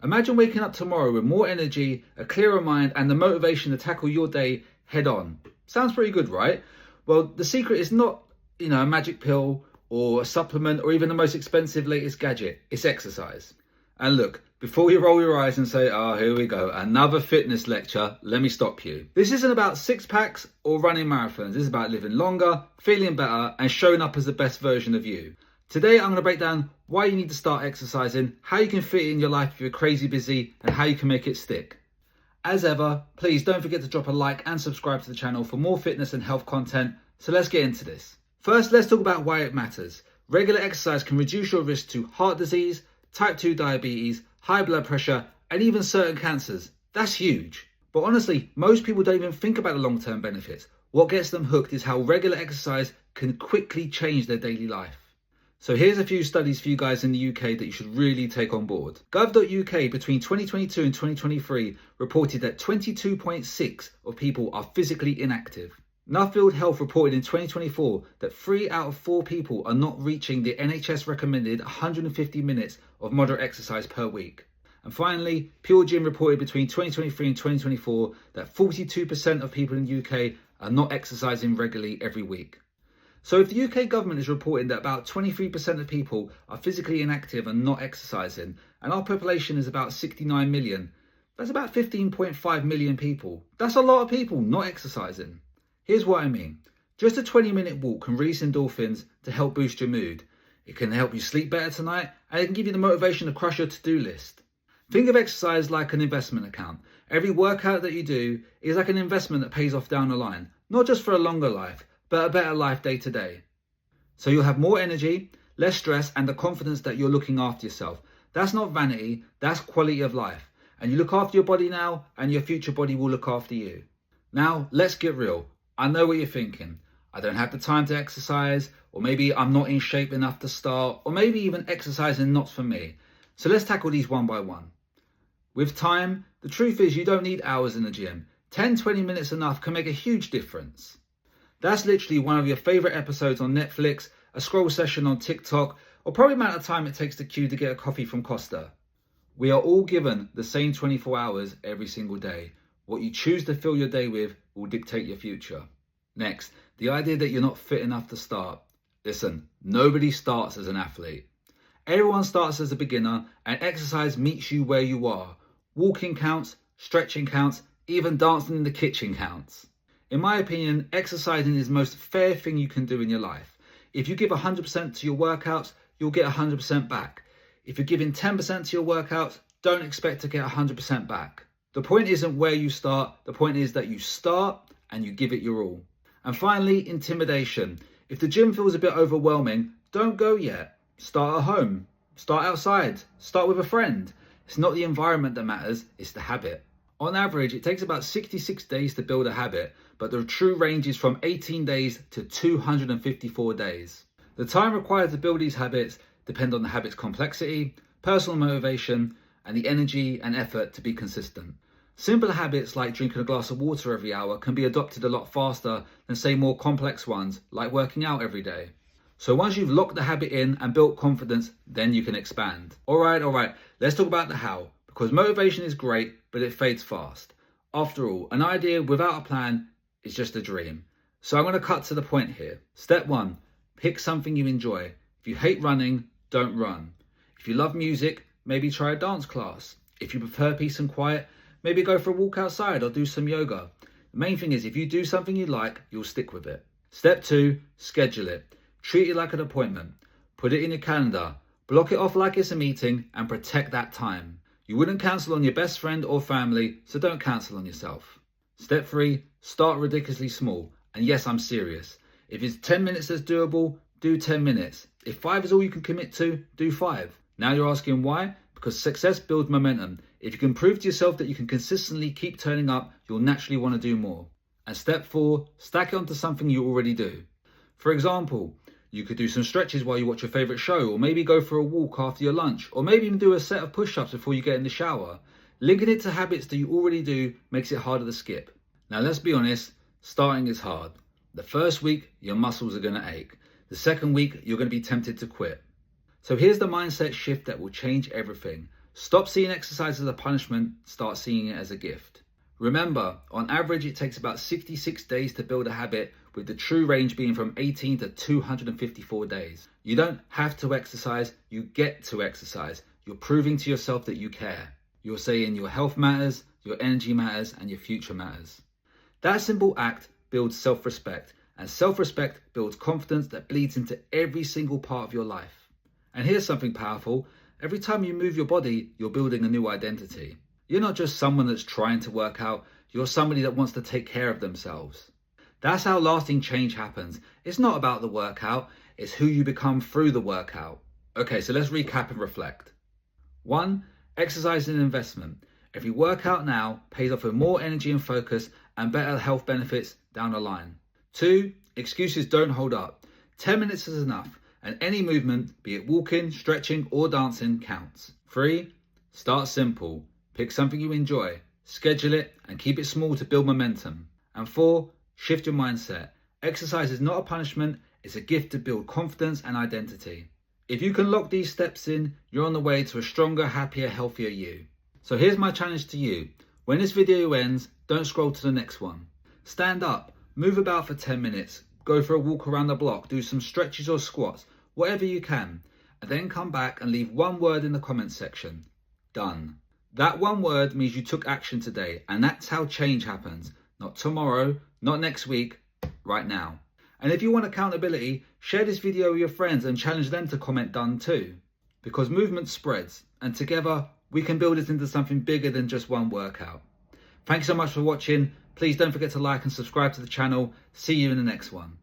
Imagine waking up tomorrow with more energy, a clearer mind, and the motivation to tackle your day head on. Sounds pretty good, right? Well, the secret is not, a magic pill or a supplement or even the most expensive latest gadget. It's exercise. And look, before you roll your eyes and say, oh, here we go, another fitness lecture, let me stop you. This isn't about six packs or running marathons. This is about living longer, feeling better, and showing up as the best version of you. Today, I'm going to break down why you need to start exercising, how you can fit it in your life if you're crazy busy, and how you can make it stick. As ever, please don't forget to drop a like and subscribe to the channel for more fitness and health content. So let's get into this. First, let's talk about why it matters. Regular exercise can reduce your risk to heart disease, type 2 diabetes, high blood pressure, and even certain cancers. That's huge. But honestly, most people don't even think about the long-term benefits. What gets them hooked is how regular exercise can quickly change their daily life. So here's a few studies for you guys in the UK that you should really take on board. Gov.uk between 2022 and 2023 reported that 22.6% of people are physically inactive. Nuffield Health reported in 2024 that 3 out of 4 people are not reaching the NHS recommended 150 minutes of moderate exercise per week. And finally, Pure Gym reported between 2023 and 2024 that 42% of people in the UK are not exercising regularly every week. So if the UK government is reporting that about 23% of people are physically inactive and not exercising, and our population is about 69 million, that's about 15.5 million people. That's a lot of people not exercising. Here's what I mean. Just a 20-minute walk can release endorphins to help boost your mood. It can help you sleep better tonight, and it can give you the motivation to crush your to-do list. Think of exercise like an investment account. Every workout that you do is like an investment that pays off down the line, not just for a longer life, but a better life day to day. So you'll have more energy, less stress, and the confidence that you're looking after yourself. That's not vanity, that's quality of life. And you look after your body now, and your future body will look after you. Now, let's get real. I know what you're thinking. I don't have the time to exercise, or maybe I'm not in shape enough to start, or maybe even exercising not for me. So let's tackle these one by one. With time, the truth is you don't need hours in the gym. 10-20 minutes enough can make a huge difference. That's literally one of your favorite episodes on Netflix, a scroll session on TikTok, or probably the amount of time it takes to queue to get a coffee from Costa. We are all given the same 24 hours every single day. What you choose to fill your day with will dictate your future. Next, the idea that you're not fit enough to start. Listen, nobody starts as an athlete. Everyone starts as a beginner, and exercise meets you where you are. Walking counts, stretching counts, even dancing in the kitchen counts. In my opinion, exercising is the most fair thing you can do in your life. If you give 100% to your workouts, you'll get 100% back. If you're giving 10% to your workouts, don't expect to get 100% back. The point isn't where you start, the point is that you start and you give it your all. And finally, intimidation. If the gym feels a bit overwhelming, don't go yet. Start at home, start outside, start with a friend. It's not the environment that matters, it's the habit. On average, it takes about 66 days to build a habit, but the true range is from 18 days to 254 days. The time required to build these habits depend on the habit's complexity, personal motivation, and the energy and effort to be consistent. Simple habits like drinking a glass of water every hour can be adopted a lot faster than, say, more complex ones like working out every day. So once you've locked the habit in and built confidence, then you can expand. All right, let's talk about the how. Because motivation is great, but it fades fast. After all, an idea without a plan is just a dream. So I'm going to cut to the point here. Step 1, pick something you enjoy. If you hate running, don't run. If you love music, maybe try a dance class. If you prefer peace and quiet, maybe go for a walk outside or do some yoga. The main thing is if you do something you like, you'll stick with it. Step 2, schedule it. Treat it like an appointment. Put it in your calendar. Block it off like it's a meeting and protect that time. You wouldn't cancel on your best friend or family, so don't cancel on yourself. Step 3, start ridiculously small. And yes, I'm serious. If it's 10 minutes that's doable, do 10 minutes. If 5 is all you can commit to, do 5. Now you're asking why? Because success builds momentum. If you can prove to yourself that you can consistently keep turning up, you'll naturally want to do more. And step 4, stack it onto something you already do. For example, you could do some stretches while you watch your favorite show, or maybe go for a walk after your lunch, or maybe even do a set of push-ups before you get in the shower. Linking it to habits that you already do makes it harder to skip. Now let's be honest, starting is hard. The first week, your muscles are going to ache. The second week, you're going to be tempted to quit. So here's the mindset shift that will change everything. Stop seeing exercise as a punishment, start seeing it as a gift. Remember, on average, it takes about 66 days to build a habit, with the true range being from 18 to 254 days. You don't have to exercise, you get to exercise. You're proving to yourself that you care. You're saying your health matters, your energy matters, and your future matters. That simple act builds self-respect, and self-respect builds confidence that bleeds into every single part of your life. And here's something powerful. Every time you move your body, you're building a new identity. You're not just someone that's trying to work out, you're somebody that wants to take care of themselves. That's how lasting change happens. It's not about the workout, it's who you become through the workout. Okay, so let's recap and reflect. 1. Exercise is an investment. Every workout now pays off with more energy and focus and better health benefits down the line. 2. Excuses don't hold up. 10 minutes is enough, and any movement, be it walking, stretching, or dancing, counts. 3. Start simple. Pick something you enjoy, schedule it, and keep it small to build momentum. And 4. Shift your mindset. Exercise is not a punishment, it's a gift to build confidence and identity. If you can lock these steps in, you're on the way to a stronger, happier, healthier you. So here's my challenge to you. When this video ends, don't scroll to the next one. Stand up, move about for 10 minutes, go for a walk around the block, do some stretches or squats, whatever you can, and then come back and leave one word in the comments section. Done. That one word means you took action today, and that's how change happens. Not tomorrow, not next week, right now. And if you want accountability, share this video with your friends and challenge them to comment done too. Because movement spreads, and together we can build it into something bigger than just one workout. Thanks so much for watching. Please don't forget to like and subscribe to the channel. See you in the next one.